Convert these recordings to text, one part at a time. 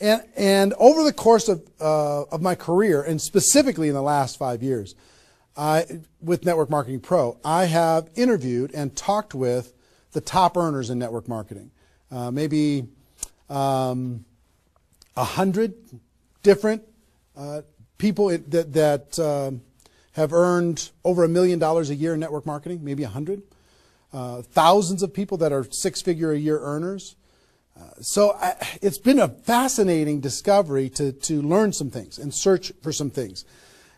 And over the course of my career, and specifically in the last 5 years, with Network Marketing Pro, I have interviewed and talked with the top earners in network marketing. Maybe 100 different people that have earned over $1 million a year in network marketing, maybe 100. Thousands of people that are six-figure-a-year earners. So it's been a fascinating discovery to learn some things and search for some things.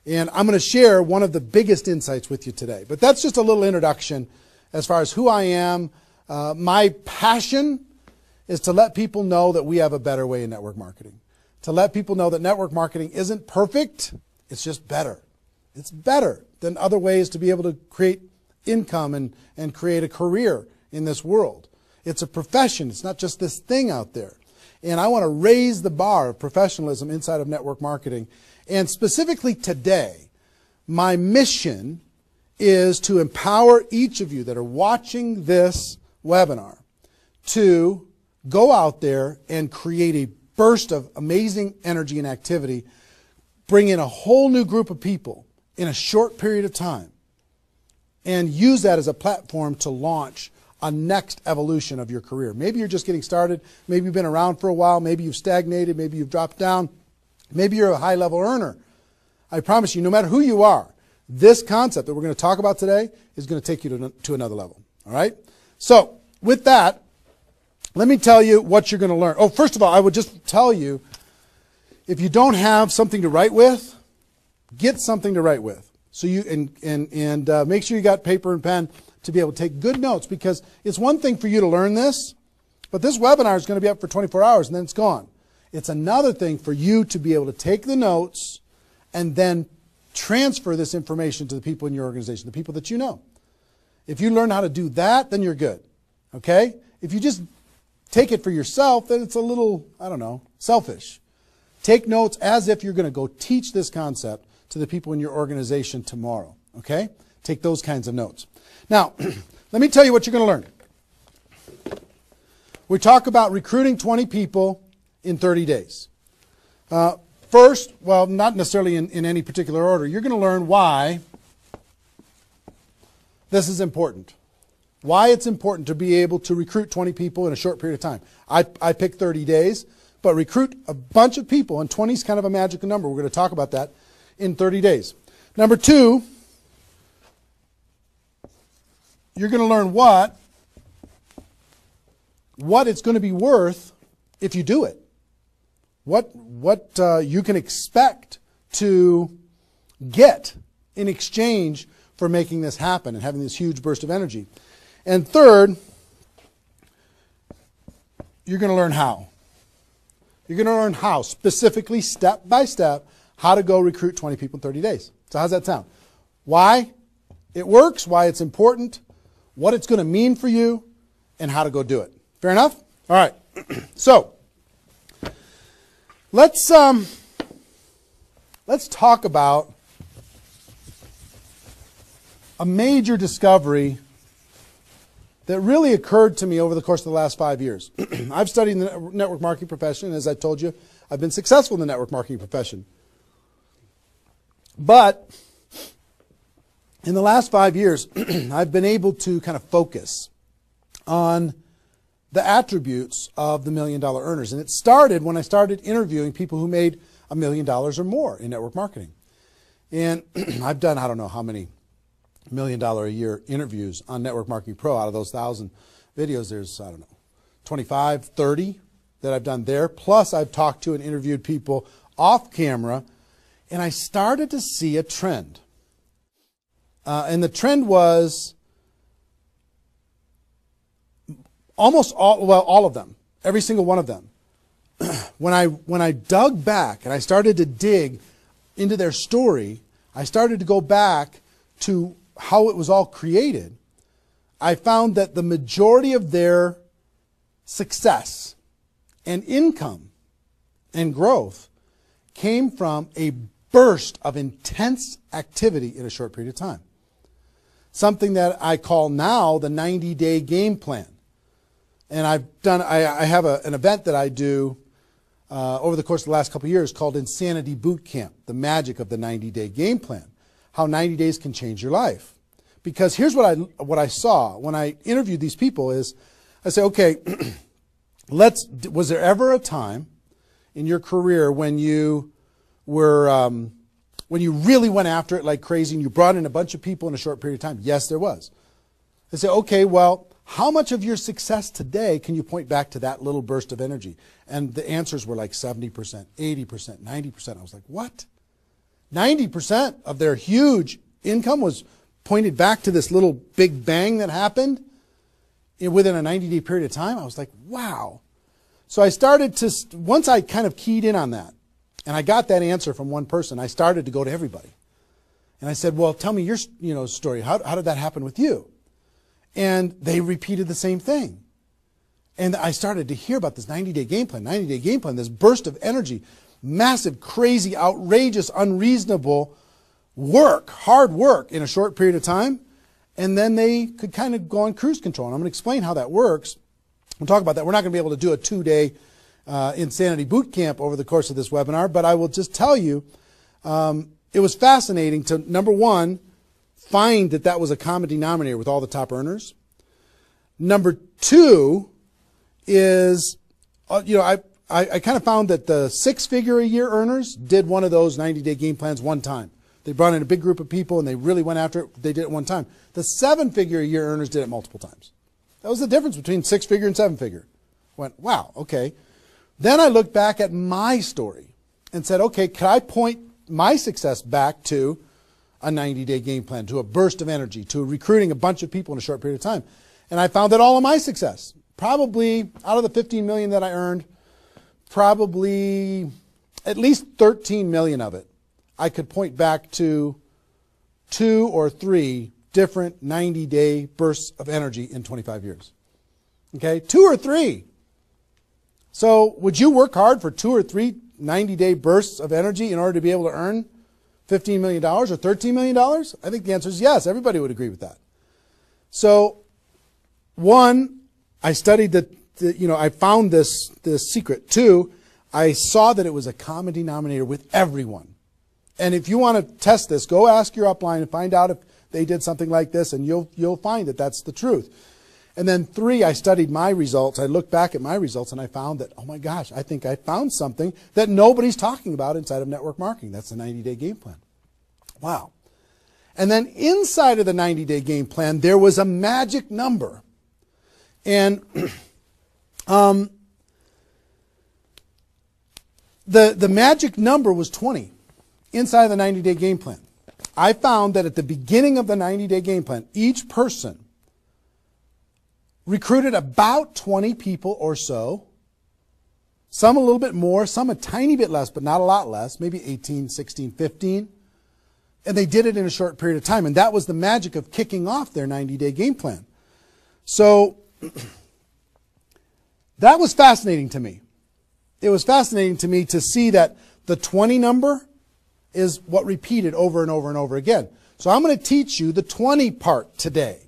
And I'm going to share one of the biggest insights with you today. But that's just a little introduction as far as who I am. My passion is to let people know that we have a better way in network marketing. To let people know that network marketing isn't perfect, it's just better. It's better than other ways to be able to create income and create a career in this world. It's a profession. It's not just this thing out there. And I want to raise the bar of professionalism inside of network marketing. And specifically today, my mission is to empower each of you that are watching this webinar to go out there and create a burst of amazing energy and activity, bring in a whole new group of people in a short period of time, and use that as a platform to launch a next evolution of your career. Maybe you're just getting started. Maybe you've been around for a while. Maybe you've stagnated. Maybe you've dropped down. Maybe you're a high-level earner. I promise you, no matter who you are, this concept that we're going to talk about today is going to take you to another level. All right? So, with that, let me tell you what you're going to learn. Oh, first of all, I would just tell you, if you don't have something to write with, get something to write with. So you and make sure you got paper and pen to be able to take good notes, because it's one thing for you to learn this, but this webinar is going to be up for 24 hours and then it's gone. It's another thing for you to be able to take the notes and then transfer this information to the people in your organization, the people that you know. If you learn how to do that, then you're good. Okay? If you just take it for yourself, then it's a little, I don't know, selfish. Take notes as if you're going to go teach this concept to the people in your organization tomorrow. Okay? Take those kinds of notes. Now, let me tell you what you're going to learn. We talk about recruiting 20 people in 30 days. First, well, not necessarily in any particular order, you're going to learn why this is important. Why it's important to be able to recruit 20 people in a short period of time. I picked 30 days, but recruit a bunch of people, and 20 is kind of a magical number. We're going to talk about that in 30 days. Number two, you're going to learn what it's going to be worth if you do it. What you can expect to get in exchange for making this happen and having this huge burst of energy. And third, you're going to learn how. You're going to learn how, specifically, step by step, how to go recruit 20 people in 30 days. So how's that sound? Why it works, why it's important, what it's going to mean for you, and how to go do it. Fair enough? All right. So, let's talk about a major discovery that really occurred to me over the course of the last 5 years. I've studied the network marketing profession, and as I told you, I've been successful in the network marketing profession. But in the last 5 years, I've been able to kind of focus on the attributes of the $1 million earners. And it started when I started interviewing people who made $1 million or more in network marketing. And I've done, I don't know how many $1 million a year interviews on Network Marketing Pro. Out of those 1,000 videos, there's, I don't know, 25, 30 that I've done there. Plus, I've talked to and interviewed people off camera, and I started to see a trend. And the trend was almost all of them, every single one of them. When I dug back and I started to dig into their story, I started to go back to how it was all created. I found that the majority of their success and income and growth came from a burst of intense activity in a short period of time. Something that I call now the 90-day game plan. And I have an event that I do over the course of the last couple of years called Insanity Boot Camp, the magic of the 90-day game plan, how 90 days can change your life. Because here's what I saw when I interviewed these people is, I say, okay, was there ever a time in your career when you were, when you really went after it like crazy and you brought in a bunch of people in a short period of time? Yes, there was. I say, okay, well, how much of your success today can you point back to that little burst of energy? And the answers were like 70%, 80%, 90%. I was like, what? 90% of their huge income was pointed back to this little big bang that happened within a 90-day period of time. I was like, wow. So I started to, once I kind of keyed in on that, and I got that answer from one person, I started to go to everybody. And I said, well, tell me your story. How did that happen with you? And they repeated the same thing. And I started to hear about this 90-day game plan, this burst of energy, massive, crazy, outrageous, unreasonable work, hard work in a short period of time. And then they could kind of go on cruise control. And I'm going to explain how that works. We'll talk about that. We're not going to be able to do a 2-day Insanity Boot Camp over the course of this webinar, but I will just tell you, it was fascinating to, number one, find that was a common denominator with all the top earners. Number two is, I kind of found that the 6-figure-a-year earners did one of those 90-day game plans one time. They brought in a big group of people and they really went after it. They did it one time. The 7-figure-a-year earners did it multiple times. That was the difference between 6-figure and 7-figure. Went, wow, okay. Then I looked back at my story and said, okay, can I point my success back to a 90-day game plan, to a burst of energy, to recruiting a bunch of people in a short period of time? And I found that all of my success, probably out of the 15 million that I earned, probably at least 13 million of it, I could point back to 2 or 3 different 90-day bursts of energy in 25 years. Okay, 2 or 3. So would you work hard for 2 or 3 90-day bursts of energy in order to be able to earn $15 million or $13 million? I think the answer is yes. Everybody would agree with that. So, one, I studied I found this secret. 2, I saw that it was a common denominator with everyone. And if you want to test this, go ask your upline and find out if they did something like this, and you'll find that that's the truth. And then 3, I studied my results. I looked back at my results and I found that, oh my gosh, I think I found something that nobody's talking about inside of network marketing. That's the 90-day game plan. Wow. And then inside of the 90-day game plan, there was a magic number. And the magic number was 20 inside of the 90-day game plan. I found that at the beginning of the 90-day game plan, each person recruited about 20 people or so, some a little bit more, some a tiny bit less, but not a lot less, maybe 18, 16, 15. And they did it in a short period of time. And that was the magic of kicking off their 90-day game plan. So that was fascinating to me. It was fascinating to me to see that the 20 number is what repeated over and over and over again. So I'm going to teach you the 20 part today.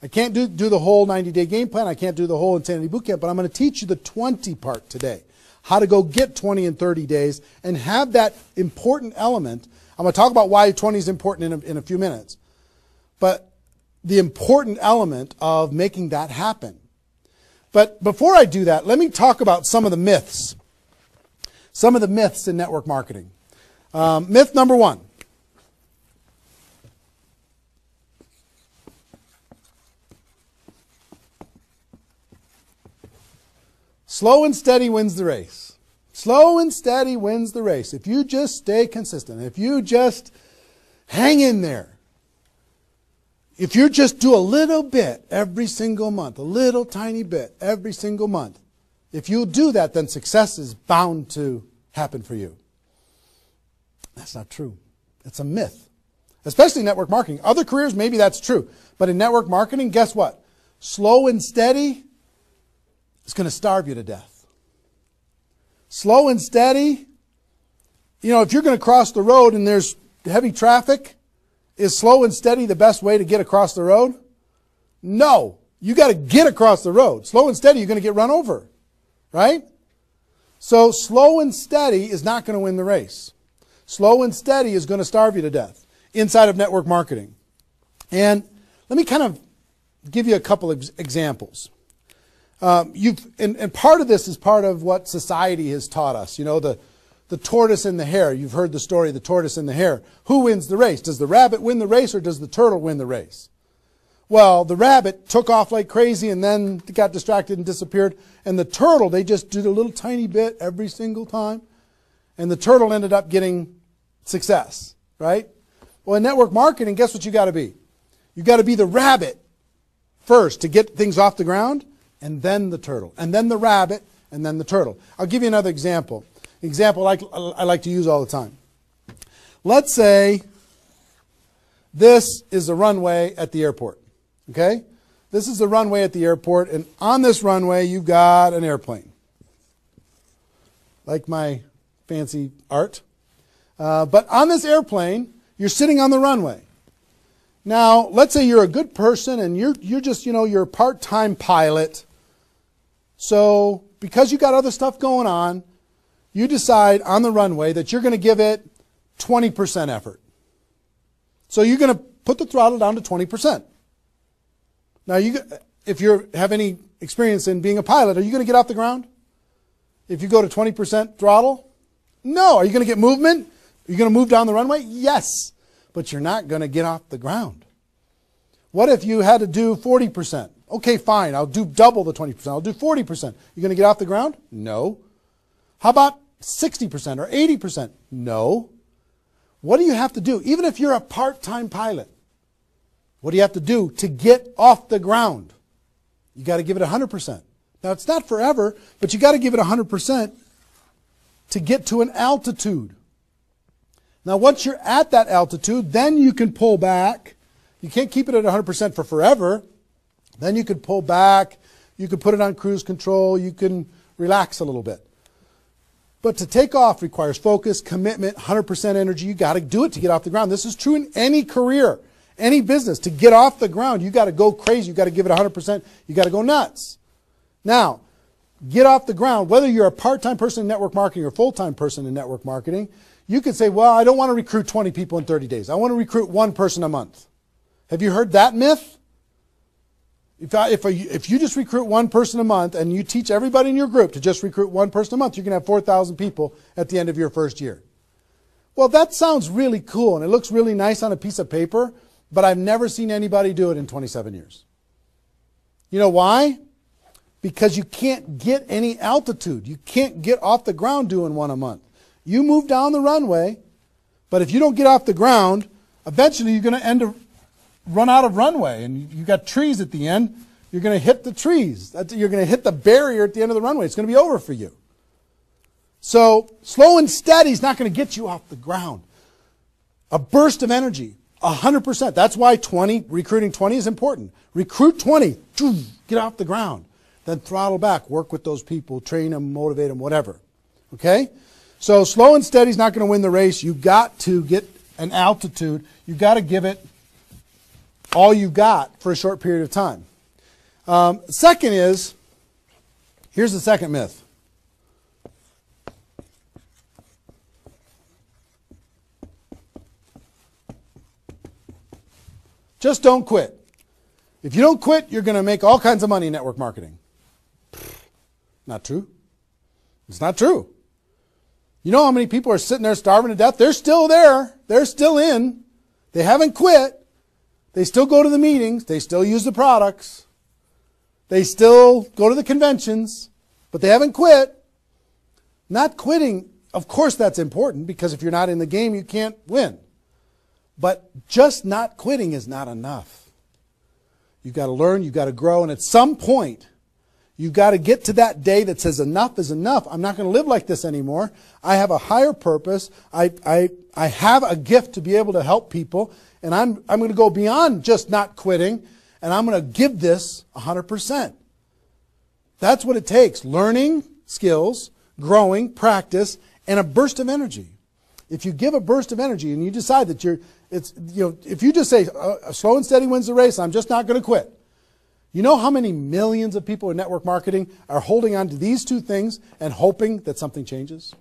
I can't do the whole 90-day game plan. I can't do the whole Insanity Bootcamp, but I'm going to teach you the 20 part today. How to go get 20 in 30 days and have that important element. I'm going to talk about why 20 is important in a few minutes. But the important element of making that happen. But before I do that, let me talk about some of the myths. Some of the myths in network marketing. Myth number 1. Slow and steady wins the race. Slow and steady wins the race. If you just stay consistent, if you just hang in there, if you just do a little bit every single month, a little tiny bit every single month, if you do that, then success is bound to happen for you. That's not true. It's a myth. Especially in network marketing. Other careers, maybe that's true. But in network marketing, guess what? Slow and steady is going to starve you to death. Slow and steady, if you're going to cross the road and there's heavy traffic, is slow and steady the best way to get across the road? No. You got to get across the road. Slow and steady, you're going to get run over. Right? So slow and steady is not going to win the race. Slow and steady is going to starve you to death inside of network marketing. And let me kind of give you a couple of examples. And part of this is part of what society has taught us. You know, the tortoise and the hare. You've heard the story of the tortoise and the hare. Who wins the race? Does the rabbit win the race or does the turtle win the race? Well, the rabbit took off like crazy and then got distracted and disappeared. And the turtle, they just did a little tiny bit every single time. And the turtle ended up getting success, right? Well, in network marketing, guess what you got to be? You got to be the rabbit first to get things off the ground, and then the turtle, and then the rabbit, and then the turtle. I'll give you another example. Example I like to use all the time. Let's say this is the runway at the airport. Okay? This is the runway at the airport, and on this runway you've got an airplane. Like my fancy art. But on this airplane, you're sitting on the runway. Now, let's say you're a good person and you're just, you're a part-time pilot. So, because you got other stuff going on, you decide on the runway that you're going to give it 20% effort. So you're going to put the throttle down to 20%. Now, if you have any experience in being a pilot, are you going to get off the ground? If you go to 20% throttle? No. Are you going to get movement? Are you going to move down the runway? Yes. But you're not going to get off the ground. What if you had to do 40%? Okay, fine. I'll do double the 20%. I'll do 40%. You going to get off the ground? No. How about 60% or 80%? No. What do you have to do? Even if you're a part-time pilot, what do you have to do to get off the ground? You got to give it 100%. Now, it's not forever, but you got to give it 100% to get to an altitude. Now, once you're at that altitude, then you can pull back. You can't keep it at 100% for forever. Then you could pull back. You could put it on cruise control. You can relax a little bit. But to take off requires focus, commitment, 100% energy. You got to do it to get off the ground. This is true in any career, any business. To get off the ground, you got to go crazy. You got to give it 100%. You got to go nuts. Now, get off the ground. Whether you're a part-time person in network marketing or a full-time person in network marketing, you could say, well, I don't want to recruit 20 people in 30 days. I want to recruit one person a month. Have you heard that myth? If you just recruit one person a month and you teach everybody in your group to just recruit one person a month, you're going to have 4,000 people at the end of your first year. Well, that sounds really cool and it looks really nice on a piece of paper, but I've never seen anybody do it in 27 years. You know why? Because you can't get any altitude. You can't get off the ground doing one a month. You move down the runway, but if you don't get off the ground, eventually you're going to run out of runway, and you got trees at the end. You're going to hit the trees. You're going to hit the barrier at the end of the runway. It's going to be over for you. So slow and steady is not going to get you off the ground. A burst of energy, 100%. That's why recruiting 20 is important. Recruit 20, get off the ground. Then throttle back, work with those people, train them, motivate them, whatever. Okay? So slow and steady is not going to win the race. You've got to get an altitude. You've got to give it all you got for a short period of time. Second is, here's the second myth. Just don't quit. If you don't quit, you're going to make all kinds of money in network marketing. Not true. It's not true. You know how many people are sitting there starving to death? They're still there. They're still in. They haven't quit. They still go to the meetings. They still use the products. They still go to the conventions, but they haven't quit. Not quitting, of course that's important, because if you're not in the game, you can't win. But just not quitting is not enough. You've got to learn, you've got to grow, and at some point, you've got to get to that day that says enough is enough. I'm not going to live like this anymore. I have a higher purpose. I have a gift to be able to help people, and I'm going to go beyond just not quitting, and I'm going to give this 100%. That's what it takes. Learning skills, growing, practice, and a burst of energy. If you give a burst of energy and you decide that if you just say, slow and steady wins the race, I'm just not going to quit. You know how many millions of people in network marketing are holding on to these two things and hoping that something changes?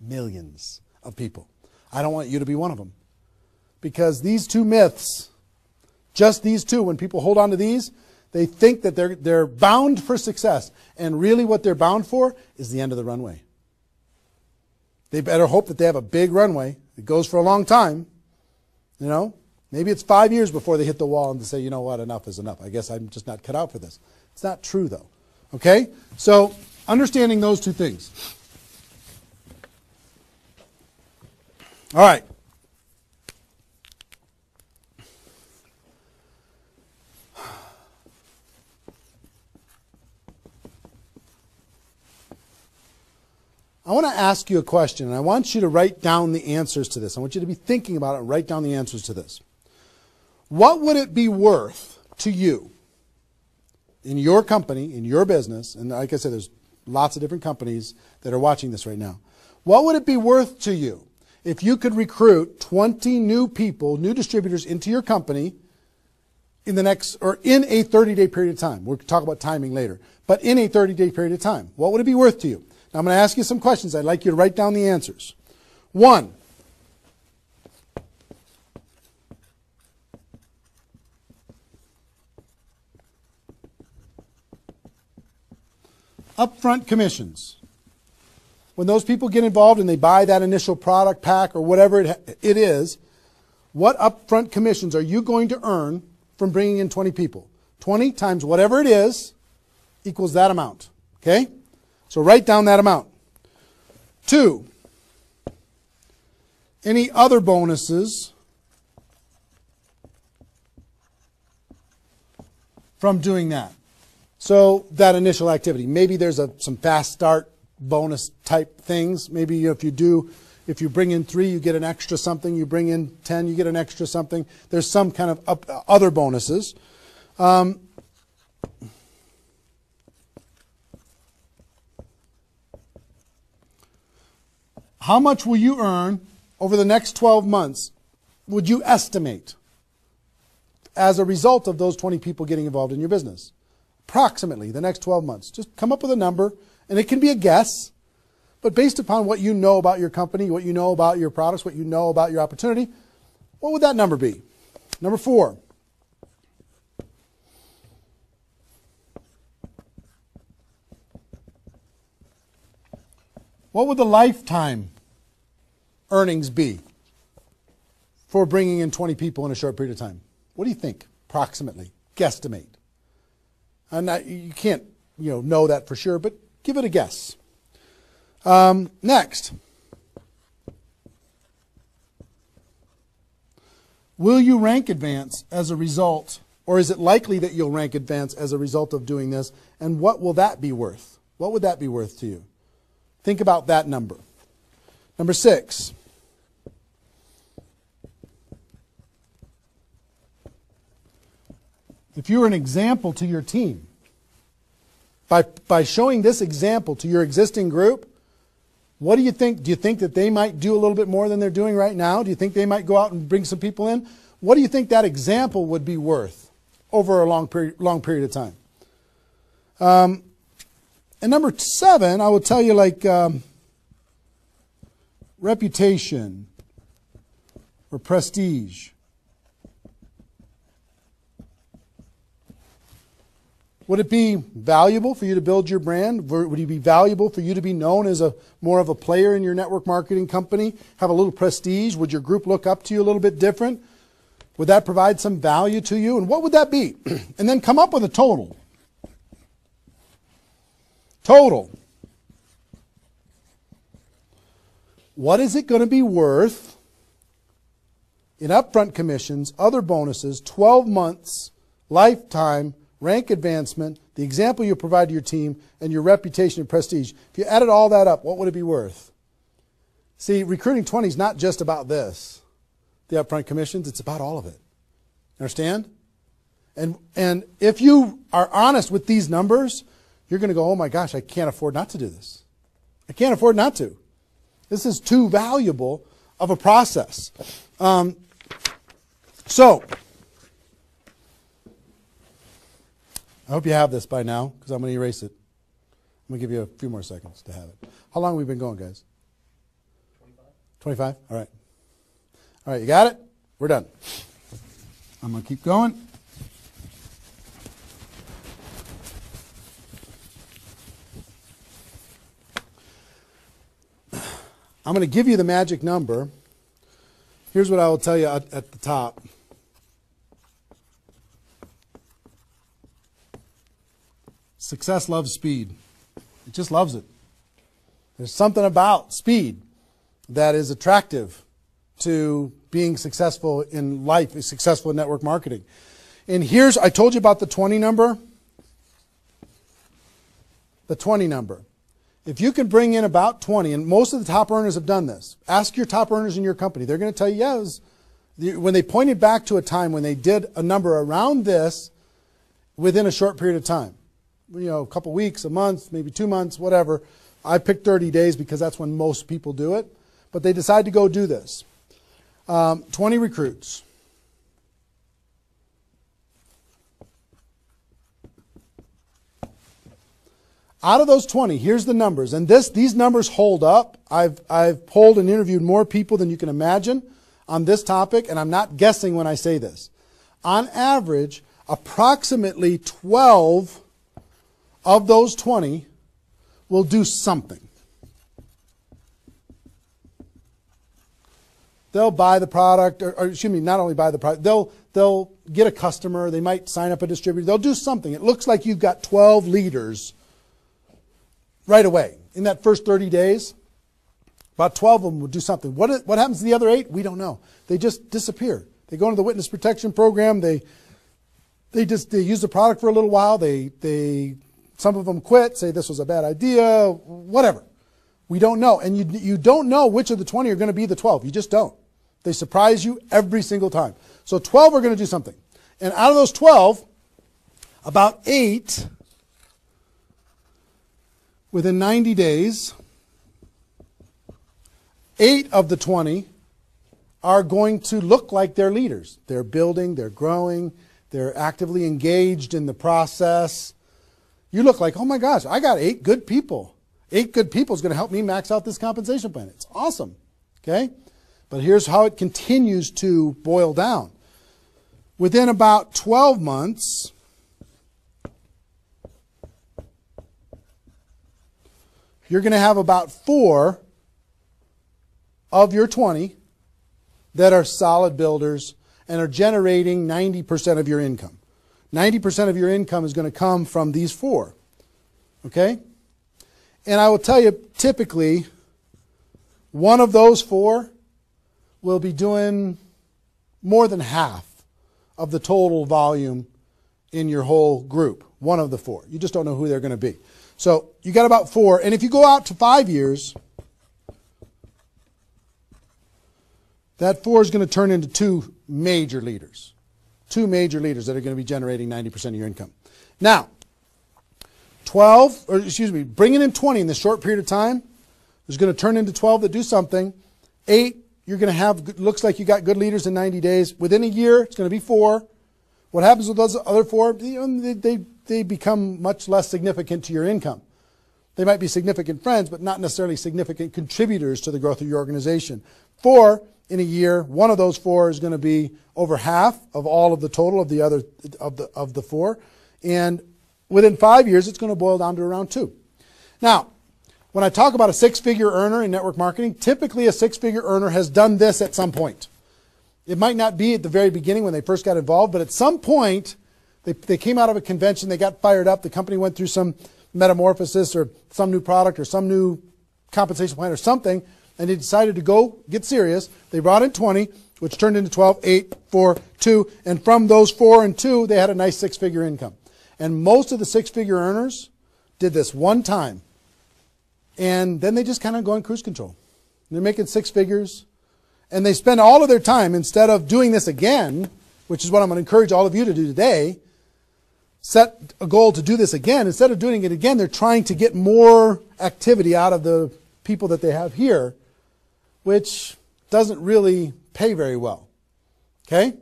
Millions of people. I don't want you to be one of them. Because these two myths, just these two, when people hold on to these, they think that they're bound for success. And really what they're bound for is the end of the runway. They better hope that they have a big runway. It goes for a long time. You know, maybe it's 5 years before they hit the wall and they say, you know what, enough is enough. I guess I'm just not cut out for this. It's not true, though. Okay? So, understanding those two things. All right. I want to ask you a question, and I want you to write down the answers to this. I want you to be thinking about it and write down the answers to this. What would it be worth to you in your company, in your business, and like I said, there's lots of different companies that are watching this right now. What would it be worth to you if you could recruit 20 new people, new distributors into your company in the next, or in a 30-day period of time? We'll talk about timing later, but in a 30-day period of time. What would it be worth to you? Now, I'm going to ask you some questions. I'd like you to write down the answers. 1, upfront commissions. When those people get involved and they buy that initial product pack or whatever it is, what upfront commissions are you going to earn from bringing in 20 people? 20 times whatever it is equals that amount. Okay? So write down that amount. 2, any other bonuses from doing that? So that initial activity. Maybe there's some fast start bonus type things. Maybe if you bring in 3, you get an extra something. You bring in 10, you get an extra something. There's some kind of other bonuses. How much will you earn over the next 12 months, would you estimate, as a result of those 20 people getting involved in your business? Approximately the next 12 months. Just come up with a number, and it can be a guess, but based upon what you know about your company, what you know about your products, what you know about your opportunity, what would that number be? Number 4. What would the lifetime earnings be for bringing in 20 people in a short period of time? What do you think, approximately? Guesstimate. You can't know that for sure, but give it a guess. Next. Will you rank advance as a result, or is it likely that you'll rank advance as a result of doing this, and what will that be worth? What would that be worth to you? Think about that number. Number 6. If you were an example to your team, by showing this example to your existing group, what do you think? Do you think that they might do a little bit more than they're doing right now? Do you think they might go out and bring some people in? What do you think that example would be worth over a long period of time? And number 7, I will tell you, like reputation or prestige. Would it be valuable for you to build your brand? Would it be valuable for you to be known as more of a player in your network marketing company? Have a little prestige? Would your group look up to you a little bit different? Would that provide some value to you? And what would that be? And then come up with a total. Total. What is it going to be worth in upfront commissions, other bonuses, 12 months, lifetime, rank advancement, the example you provide to your team, and your reputation and prestige? If you added all that up, what would it be worth? See, recruiting 20 is not just about this, the upfront commissions. It's about all of it. Understand? And if you are honest with these numbers, you're going to go, oh my gosh, I can't afford not to do this. I can't afford not to. This is too valuable of a process. So, I hope you have this by now because I'm going to erase it. I'm going to give you a few more seconds to have it. How long have we been going, guys? 25? All right. All right, you got it? We're done. I'm going to keep going. I'm going to give you the magic number. Here's what I will tell you at the top. Success loves speed. It just loves it. There's something about speed that is attractive to being successful in life, successful in network marketing. And here's, I told you about the 20 number. The 20 number. If you can bring in about 20, and most of the top earners have done this, ask your top earners in your company. They're going to tell you, yes, when they pointed back to a time when they did a number around this within a short period of time, you know, a couple weeks, a month, maybe 2 months, whatever. I picked 30 days because that's when most people do it. But they decide to go do this. 20 recruits. Out of those 20, here's the numbers. And these numbers hold up. I've polled and interviewed more people than you can imagine on this topic, and I'm not guessing when I say this. On average, approximately 12 of those 20 will do something. They'll buy the product, or excuse me, not only buy the product, they'll get a customer, they might sign up a distributor, they'll do something. It looks like you've got 12 leaders right away. In that first 30 days, about 12 of them will do something. What happens to the other 8? We don't know. They just disappear. They go into the witness protection program, they use the product for a little while, some of them quit, say this was a bad idea, whatever. We don't know. And you don't know which of the 20 are going to be the 12. You just don't. They surprise you every single time. So 12 are going to do something. And out of those 12, about 8, within 90 days, 8 of the 20 are going to look like they're leaders. They're building, they're growing, they're actively engaged in the process. You look like, oh my gosh, I got 8 good people. 8 good people is going to help me max out this compensation plan. It's awesome. Okay? But here's how it continues to boil down. Within about 12 months, you're going to have about 4 of your 20 that are solid builders and are generating 90% of your income. 90% of your income is going to come from these 4. Okay? And I will tell you, typically, one of those 4 will be doing more than half of the total volume in your whole group. One of the 4. You just don't know who they're going to be. So you got about 4. And if you go out to 5 years, that 4 is going to turn into 2 major leaders. 2 major leaders that are going to be generating 90% of your income. Now, bringing in 20 in this short period of time is going to turn into 12 that do something. 8, you're going to have, looks like you got good leaders in 90 days. Within a year, it's going to be 4. What happens with those other 4? They become much less significant to your income. They might be significant friends, but not necessarily significant contributors to the growth of your organization. 4, in a year, one of those 4 is going to be over half of all of the total of the other of the 4. And within 5 years, it's going to boil down to around 2. Now, when I talk about a 6-figure earner in network marketing, typically a 6-figure earner has done this at some point. It might not be at the very beginning when they first got involved, but at some point, they came out of a convention, they got fired up, the company went through some metamorphosis or some new product or some new compensation plan or something, and they decided to go get serious. They brought in 20, which turned into 12, 8, 4, 2, and from those 4 and 2, they had a nice 6-figure income. And most of the 6-figure earners did this one time, and then they just kind of go in cruise control. They're making 6 figures, and they spend all of their time, instead of doing this again, which is what I'm going to encourage all of you to do today, set a goal to do this again. Instead of doing it again, they're trying to get more activity out of the people that they have here, which doesn't really pay very well. Okay?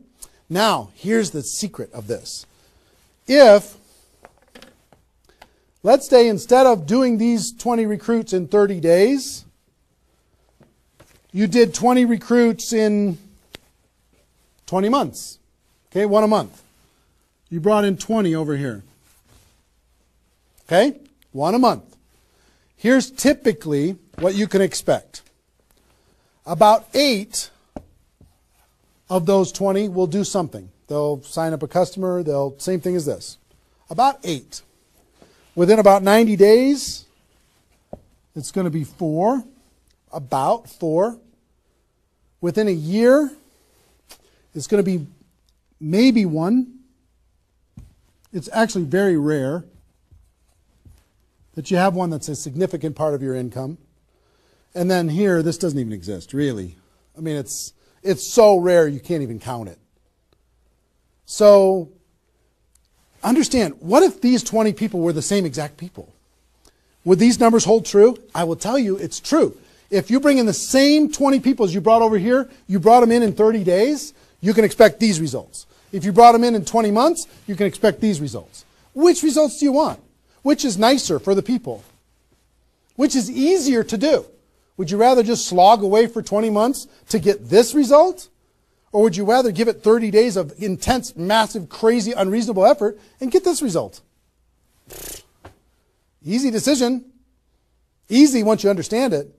Now, here's the secret of this. If let's say instead of doing these 20 recruits in 30 days, you did 20 recruits in 20 months. Okay, one a month. You brought in 20 over here. Okay, one a month. Here's typically what you can expect. About 8 of those 20 will do something. They'll sign up a customer. Same thing as this. About 8. Within about 90 days, it's going to be 4. About 4. Within a year, it's going to be maybe 1. It's actually very rare that you have one that's a significant part of your income. And then here, this doesn't even exist, really. I mean, it's so rare you can't even count it. So understand, what if these 20 people were the same exact people? Would these numbers hold true? I will tell you it's true. If you bring in the same 20 people as you brought over here, you brought them in 30 days, you can expect these results. If you brought them in 20 months, you can expect these results. Which results do you want? Which is nicer for the people? Which is easier to do? Would you rather just slog away for 20 months to get this result? Or would you rather give it 30 days of intense, massive, crazy, unreasonable effort and get this result? Easy decision. Easy once you understand it.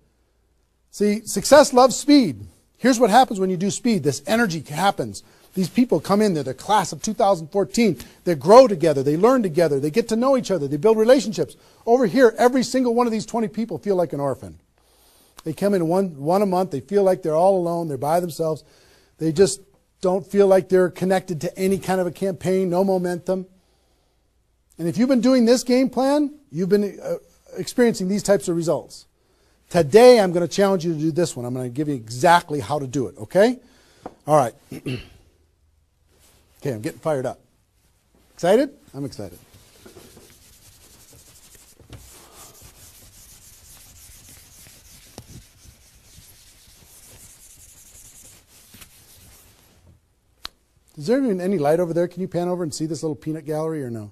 See, success loves speed. Here's what happens when you do speed. This energy happens. These people come in, they're the class of 2014. They grow together, they learn together, they get to know each other, they build relationships. Over here, every single one of these 20 people feel like an orphan. They come in one a month, they feel like they're all alone, they're by themselves. They just don't feel like they're connected to any kind of a campaign, no momentum. And if you've been doing this game plan, you've been experiencing these types of results. Today, I'm going to challenge you to do this one. I'm going to give you exactly how to do it, okay? All right. Okay, I'm getting fired up. Excited? I'm excited. Is there even any light over there? Can you pan over and see this little peanut gallery or no?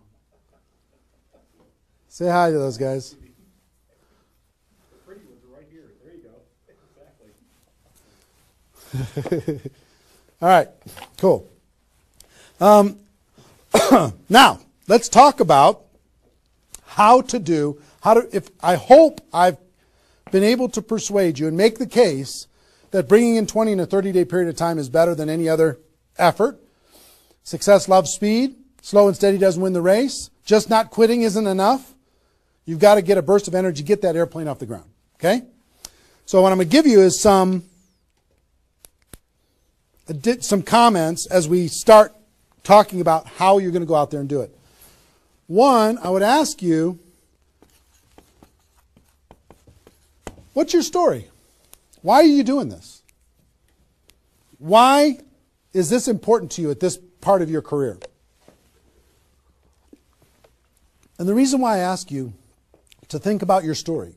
Say hi to those guys. The pretty ones are right here. There you go. Exactly. All right, cool. Now, let's talk about I hope I've been able to persuade you and make the case that bringing in 20 in a 30-day period of time is better than any other effort. Success loves speed. Slow and steady doesn't win the race. Just not quitting isn't enough. You've got to get a burst of energy, get that airplane off the ground. Okay? So what I'm going to give you is some comments as we start talking about how you're going to go out there and do it. One, I would ask you, what's your story? Why are you doing this? Why is this important to you at this part of your career? And the reason why I ask you to think about your story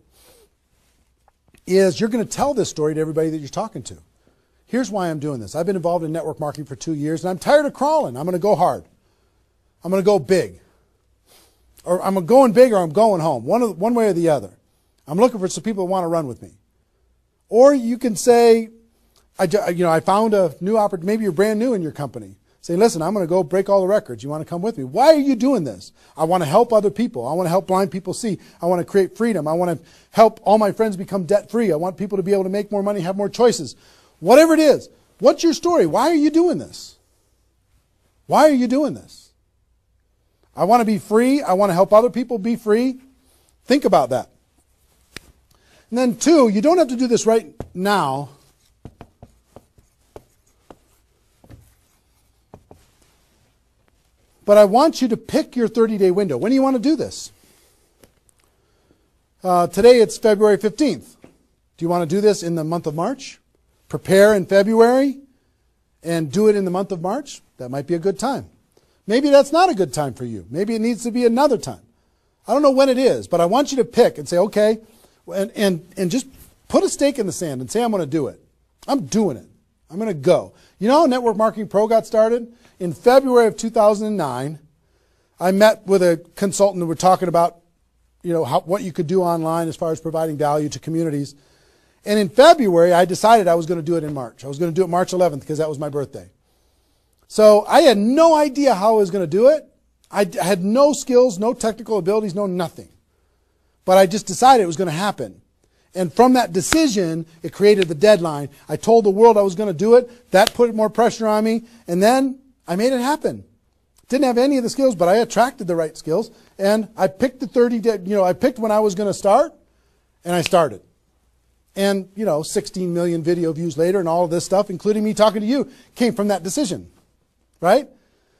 is you're going to tell this story to everybody that you're talking to. Here's why I'm doing this. I've been involved in network marketing for 2 years, and I'm tired of crawling. I'm going to go hard. I'm going to go big. Or I'm going big or I'm going home, one way or the other. I'm looking for some people that want to run with me. Or you can say, I found a new opportunity. Maybe you're brand new in your company. Say, listen, I'm going to go break all the records. You want to come with me? Why are you doing this? I want to help other people. I want to help blind people see. I want to create freedom. I want to help all my friends become debt-free. I want people to be able to make more money, have more choices. Whatever it is, what's your story? Why are you doing this? Why are you doing this? I want to be free. I want to help other people be free. Think about that. And then 2, you don't have to do this right now. But I want you to pick your 30-day window. When do you want to do this? Today it's February 15th. Do you want to do this in the month of March? Prepare in February and do it in the month of March? That might be a good time. Maybe that's not a good time for you. Maybe it needs to be another time. I don't know when it is, but I want you to pick and say, okay, and just put a stake in the sand and say, I'm going to do it. I'm doing it. I'm going to go. You know how Network Marketing Pro got started? In February of 2009, I met with a consultant and we're talking about what you could do online as far as providing value to communities. And in February, I decided I was going to do it in March. I was going to do it March 11th because that was my birthday. So I had no idea how I was going to do it. I had no skills, no technical abilities, no nothing. But I just decided it was going to happen. And from that decision, it created the deadline. I told the world I was going to do it. That put more pressure on me. And then I made it happen. Didn't have any of the skills, but I attracted the right skills. And I picked the 30 day, I picked when I was going to start, and I started. And, 16 million video views later and all of this stuff, including me talking to you, came from that decision. Right?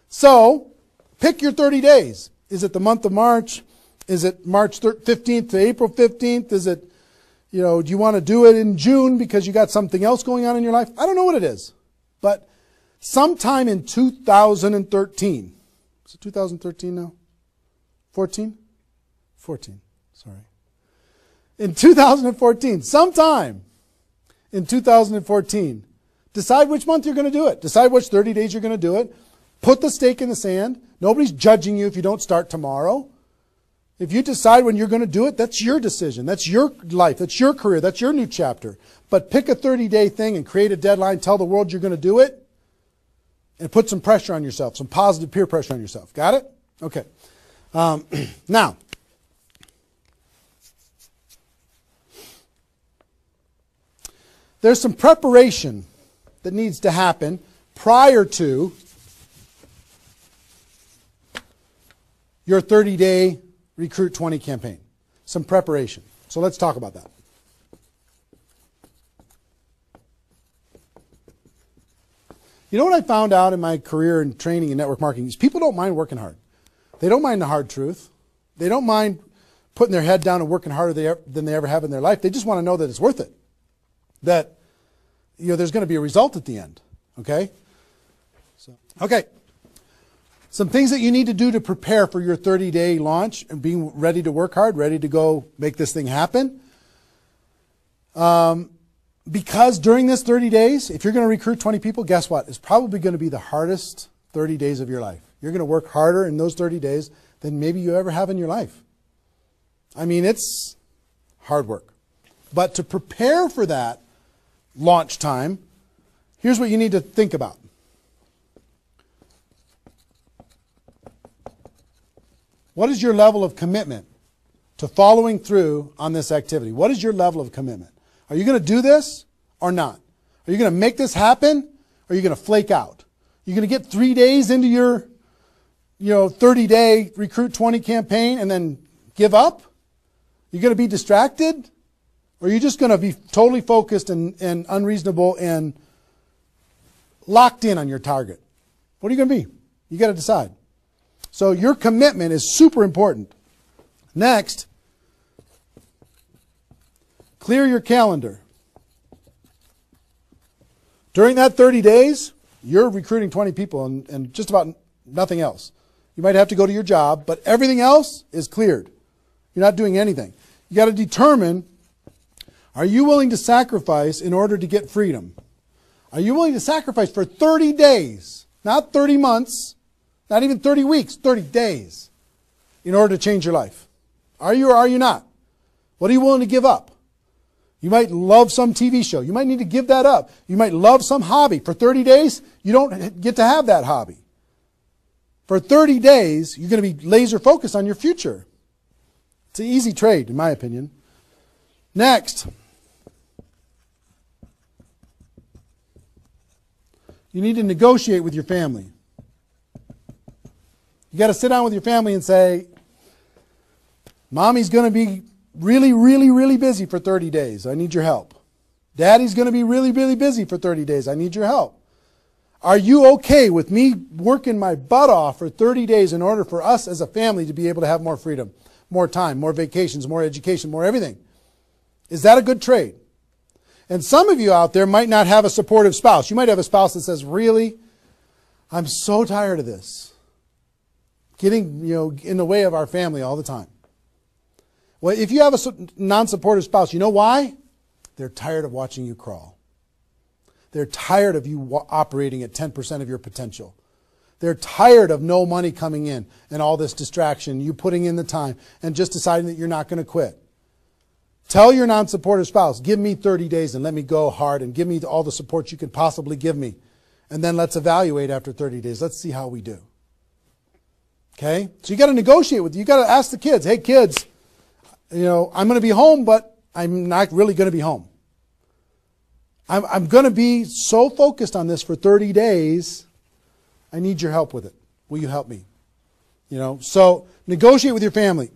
So, pick your 30 days. Is it the month of March? Is it March 15th to April 15th? Is it, do you want to do it in June because you got something else going on in your life? I don't know what it is. But sometime in 2013, is it 2013 now? 14? 14, sorry. In 2014, sometime in 2014, decide which month you're going to do it. Decide which 30 days you're going to do it. Put the stake in the sand. Nobody's judging you if you don't start tomorrow. If you decide when you're going to do it, that's your decision. That's your life. That's your career. That's your new chapter. But pick a 30-day thing and create a deadline. Tell the world you're going to do it. And put some pressure on yourself. Some positive peer pressure on yourself. Got it? Okay. Now, there's some preparation that needs to happen prior to your 30-day Recruit 20 campaign. Some preparation. So let's talk about that. You know what I found out in my career in training in network marketing is people don't mind working hard. They don't mind the hard truth. They don't mind putting their head down and working harder than they ever have in their life. They just want to know that it's worth it. That there's going to be a result at the end. Okay? Okay. Some things that you need to do to prepare for your 30-day launch and being ready to work hard, ready to go make this thing happen. Because during this 30 days, if you're going to recruit 20 people, guess what? It's probably going to be the hardest 30 days of your life. You're going to work harder in those 30 days than maybe you ever have in your life. I mean, it's hard work. But to prepare for that launch time, here's what you need to think about. What is your level of commitment to following through on this activity? What is your level of commitment? Are you going to do this or not? Are you going to make this happen or are you going to flake out? You're going to get 3 days into your 30-day Recruit 20 campaign and then give up? You're going to be distracted? Or are you just going to be totally focused and unreasonable and locked in on your target? What are you going to be? You got to decide. So your commitment is super important. Next, clear your calendar. During that 30 days, you're recruiting 20 people and just about nothing else. You might have to go to your job, but everything else is cleared. You're not doing anything. You got to determine, are you willing to sacrifice in order to get freedom? Are you willing to sacrifice for 30 days, not 30 months, not even 30 weeks, 30 days, in order to change your life? Are you or are you not? What are you willing to give up? You might love some TV show. You might need to give that up. You might love some hobby. For 30 days, you don't get to have that hobby. For 30 days, you're going to be laser focused on your future. It's an easy trade, in my opinion. Next, you need to negotiate with your family. You got to sit down with your family and say, Mommy's going to be really, really, really busy for 30 days. I need your help. Daddy's going to be really, really busy for 30 days. I need your help. Are you okay with me working my butt off for 30 days in order for us as a family to be able to have more freedom, more time, more vacations, more education, more everything? Is that a good trade? And some of you out there might not have a supportive spouse. You might have a spouse that says, really, I'm so tired of this. Getting, in the way of our family all the time. Well, if you have a non-supportive spouse, you know why? They're tired of watching you crawl. They're tired of you operating at 10% of your potential. They're tired of no money coming in and all this distraction, you putting in the time and just deciding that you're not going to quit. Tell your non-supportive spouse, give me 30 days and let me go hard and give me all the support you could possibly give me. And then let's evaluate after 30 days. Let's see how we do. Okay? So you got to negotiate with, you got to ask the kids, hey kids, I'm going to be home, but I'm not really going to be home. I'm going to be so focused on this for 30 days. I need your help with it. Will you help me? So negotiate with your family.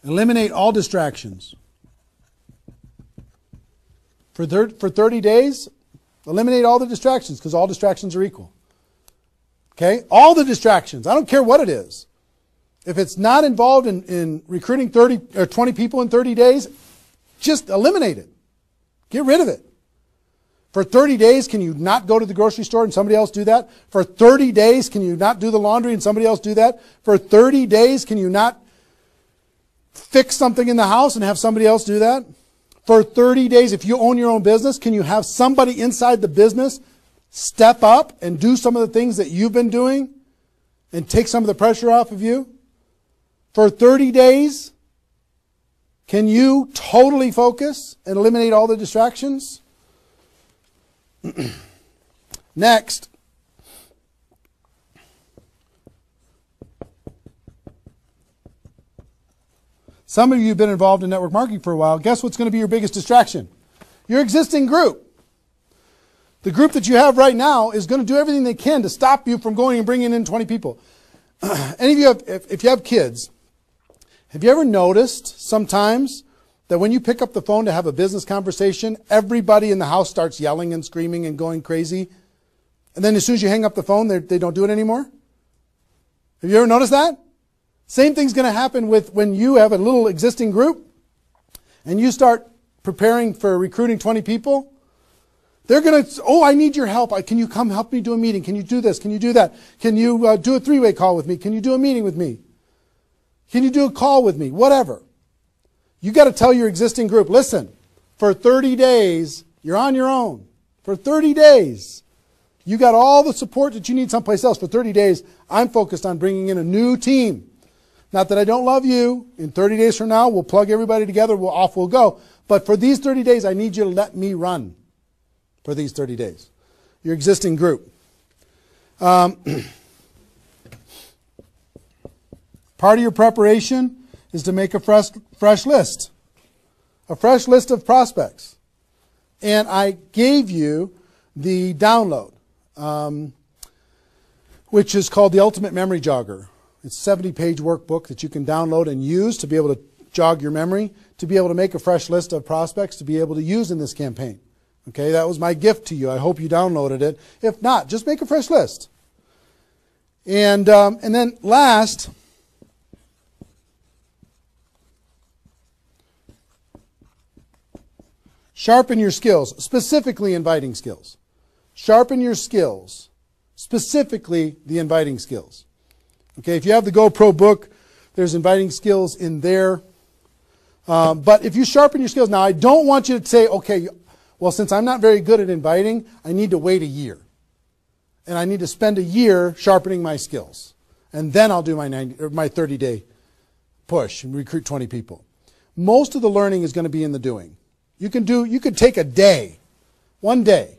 Eliminate all distractions. For 30 days, eliminate all the distractions because all distractions are equal. Okay? All the distractions. I don't care what it is. If it's not involved in recruiting 30 or 20 people in 30 days, just eliminate it. Get rid of it. For 30 days, can you not go to the grocery store and somebody else do that? For 30 days, can you not do the laundry and somebody else do that? For 30 days, can you not fix something in the house and have somebody else do that? For 30 days, if you own your own business, can you have somebody inside the business step up and do some of the things that you've been doing and take some of the pressure off of you? For 30 days, can you totally focus and eliminate all the distractions? Next. Some of you have been involved in network marketing for a while. Guess what's going to be your biggest distraction? Your existing group. The group that you have right now is going to do everything they can to stop you from going and bringing in 20 people. Any of you, if you have kids, have you ever noticed sometimes that when you pick up the phone to have a business conversation, everybody in the house starts yelling and screaming and going crazy? And then as soon as you hang up the phone, they don't do it anymore? Have you ever noticed that? Same thing's going to happen with when you have a little existing group and you start preparing for recruiting 20 people. They're going to, oh, I need your help. Can you come help me do a meeting? Can you do this? Can you do that? Can you do a three-way call with me? Can you do a meeting with me? Can you do a call with me? Whatever. You got to tell your existing group, listen, for 30 days, you're on your own. For 30 days, you got all the support that you need someplace else. For 30 days, I'm focused on bringing in a new team. Not that I don't love you. In 30 days from now, we'll plug everybody together. Off we'll go. But for these 30 days, I need you to let me run for these 30 days. Your existing group. Part of your preparation is to make a fresh list. A fresh list of prospects. And I gave you the download, which is called the Ultimate Memory Jogger. It's a 70-page workbook that you can download and use to be able to jog your memory, to be able to make a fresh list of prospects to be able to use in this campaign. Okay, that was my gift to you. I hope you downloaded it. If not, just make a fresh list. And then last, sharpen your skills, specifically inviting skills. Sharpen your skills, specifically the inviting skills. Okay, if you have the GoPro book, there's inviting skills in there. But if you sharpen your skills, now I don't want you to say, okay, well, since I'm not very good at inviting, I need to wait a year. And I need to spend a year sharpening my skills. And then I'll do my 30-day push and recruit 20 people. Most of the learning is going to be in the doing. You could take a day, one day,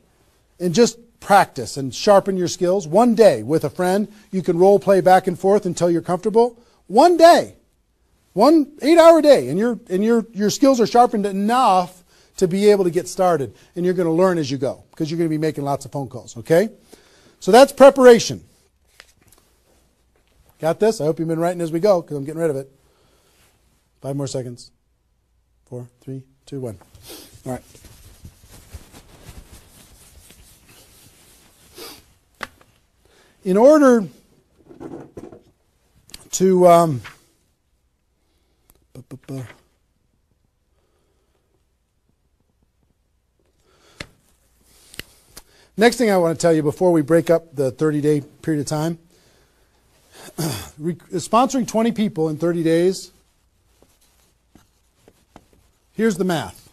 and just practice and sharpen your skills. One day with a friend, you can role play back and forth until you're comfortable. One day, 1 8-hour day, and your skills are sharpened enough to be able to get started, and you're going to learn as you go because you're going to be making lots of phone calls. Okay, so that's preparation. Got this? I hope you've been writing as we go because I'm getting rid of it. 5 more seconds. 4, 3, 2, 1. All right. In order to next thing I want to tell you before we break up the 30-day period of time, sponsoring 20 people in 30 days, here's the math.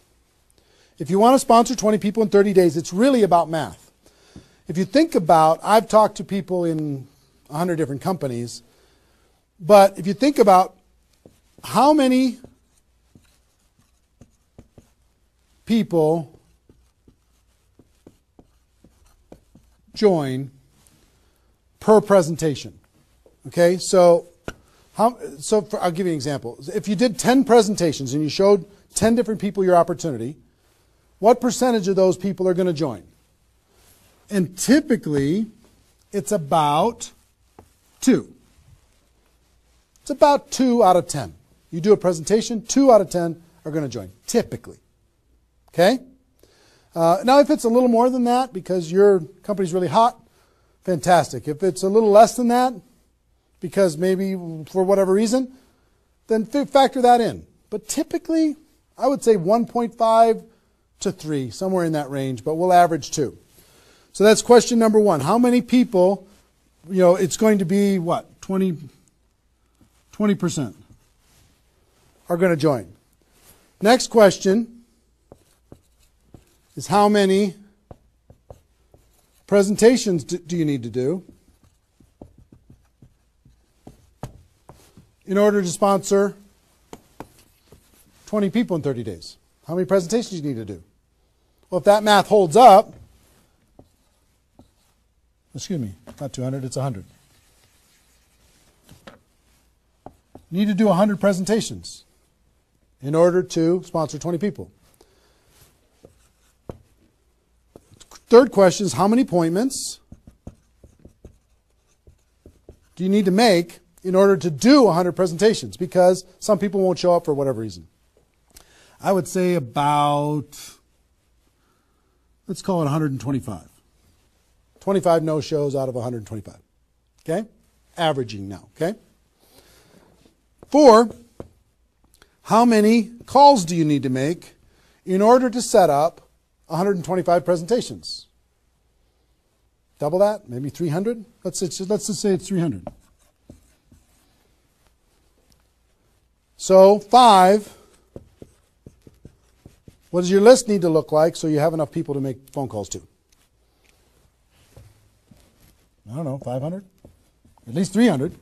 If you want to sponsor 20 people in 30 days, it's really about math. If you think about, I've talked to people in 100 different companies, but if you think about how many people join per presentation. Okay, so I'll give you an example. If you did 10 presentations and you showed 10 different people your opportunity, what percentage of those people are going to join? And typically, it's about 2. It's about 2 out of 10. You do a presentation, 2 out of 10 are going to join, typically. Okay? Now, if it's a little more than that because your company's really hot, fantastic. If it's a little less than that, because maybe for whatever reason, then factor that in. But typically, I would say 1.5 to 3, somewhere in that range, but we'll average 2. So that's question number 1. How many people, it's going to be what? 20% are going to join. Next question is how many presentations do you need to do in order to sponsor 20 people in 30 days? How many presentations do you need to do? Well, if that math holds up, excuse me, not 200, it's 100. You need to do 100 presentations in order to sponsor 20 people. Third question is how many appointments do you need to make in order to do 100 presentations? Because some people won't show up for whatever reason. I would say about, let's call it 125. 25 no-shows out of 125. Okay? Averaging now. Okay? 4, how many calls do you need to make in order to set up 125 presentations? Double that? Maybe 300? Let's just say it's 300. So 5, what does your list need to look like so you have enough people to make phone calls to? I don't know, 500? At least 300.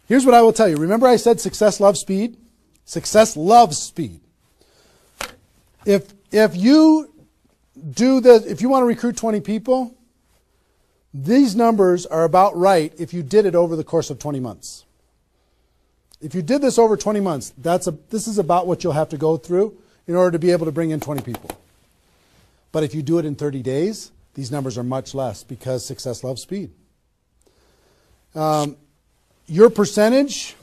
Here's what I will tell you. Remember I said success loves speed? Success loves speed. If you if you want to recruit 20 people, these numbers are about right if you did it over the course of 20 months. If you did this over 20 months, this is about what you'll have to go through in order to be able to bring in 20 people. But if you do it in 30 days, these numbers are much less because success loves speed. Your percentage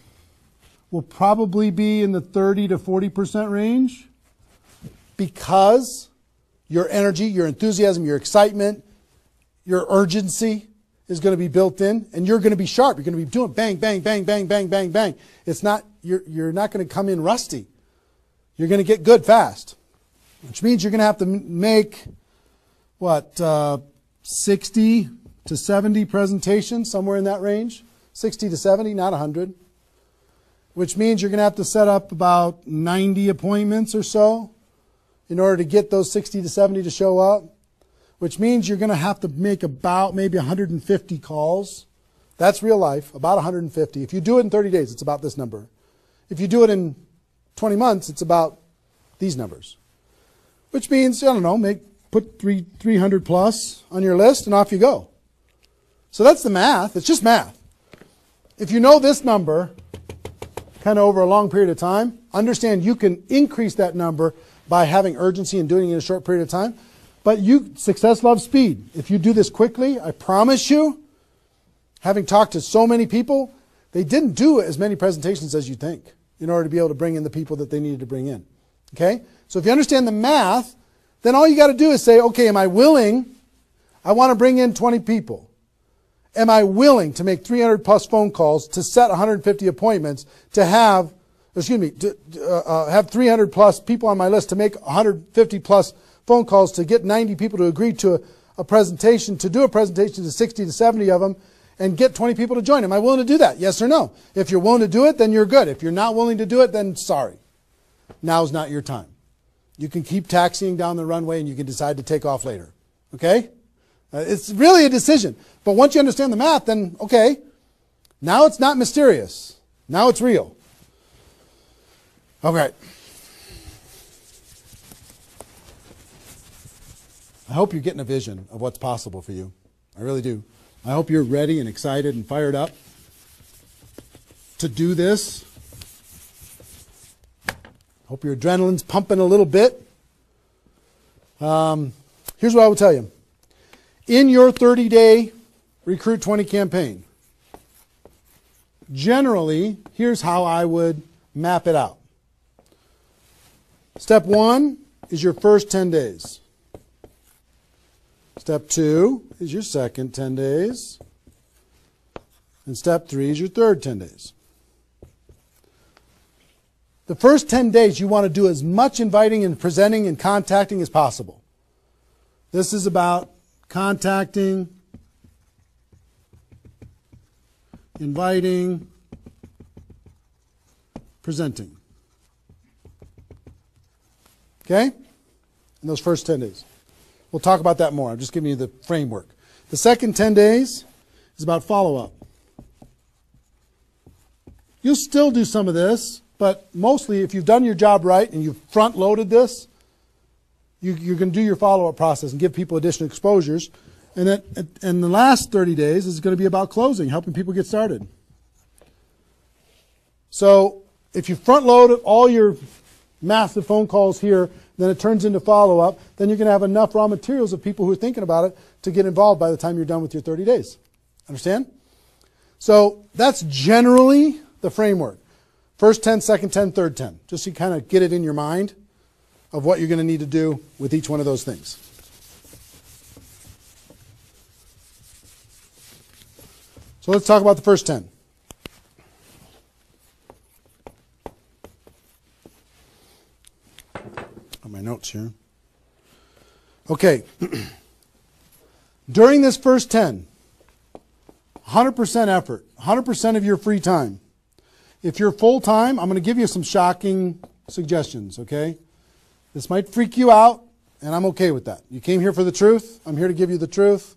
will probably be in the 30 to 40% range because your energy, your enthusiasm, your excitement, your urgency is going to be built in, and you're going to be sharp. You're going to be doing bang, bang, bang, bang, bang, bang, bang. It's not, you're not going to come in rusty. You're going to get good fast, which means you're going to have to make, 60 to 70 presentations, somewhere in that range. 60 to 70, not 100. Which means you're going to have to set up about 90 appointments or so in order to get those 60 to 70 to show up. Which means you're going to have to make about maybe 150 calls. That's real life, about 150. If you do it in 30 days, it's about this number. If you do it in 20 months, it's about these numbers. Which means, I don't know, put 300 plus on your list and off you go. So that's the math. It's just math. If you know this number kind of over a long period of time, understand you can increase that number by having urgency and doing it in a short period of time. But success loves speed. If you do this quickly, I promise you, having talked to so many people, they didn't do as many presentations as you think in order to be able to bring in the people that they needed to bring in. Okay? So if you understand the math, then all you got to do is say, okay, am I willing? I want to bring in 20 people. Am I willing to make 300 plus phone calls to set 150 appointments to have, have 300 plus people on my list to make 150 plus phone calls to get 90 people to agree to a presentation, to do a presentation to 60 to 70 of them and get 20 people to join? Am I willing to do that? Yes or no? If you're willing to do it, then you're good. If you're not willing to do it, then sorry. Now's not your time. You can keep taxiing down the runway and you can decide to take off later. Okay? It's really a decision. But once you understand the math, then okay, now it's not mysterious. Now it's real. Okay. I hope you're getting a vision of what's possible for you. I really do. I hope you're ready and excited and fired up to do this. Hope your adrenaline's pumping a little bit. Here's what I will tell you. In your 30-day Recruit 20 campaign, generally, here's how I would map it out. Step 1 is your first 10 days. Step 2 is your second 10 days. And step 3 is your third 10 days. The first 10 days, you want to do as much inviting and presenting and contacting as possible. This is about contacting, inviting, presenting. Okay? In those first 10 days. We'll talk about that more. I'm just giving you the framework. The second 10 days is about follow-up. You'll still do some of this, but mostly if you've done your job right and you've front-loaded this, you're going to do your follow-up process and give people additional exposures. And the last 30 days is going to be about closing, helping people get started. So if you front-load all your massive phone calls here, then it turns into follow-up, then you're going to have enough raw materials of people who are thinking about it to get involved by the time you're done with your 30 days. Understand? So that's generally the framework. First 10, second 10, third 10. Just so you kind of get it in your mind of what you're going to need to do with each one of those things. So let's talk about the first 10. My notes here. Okay. During this first 10, 100% effort, 100% of your free time. If you're full-time, I'm going to give you some shocking suggestions, okay? This might freak you out, and I'm okay with that. You came here for the truth. I'm here to give you the truth.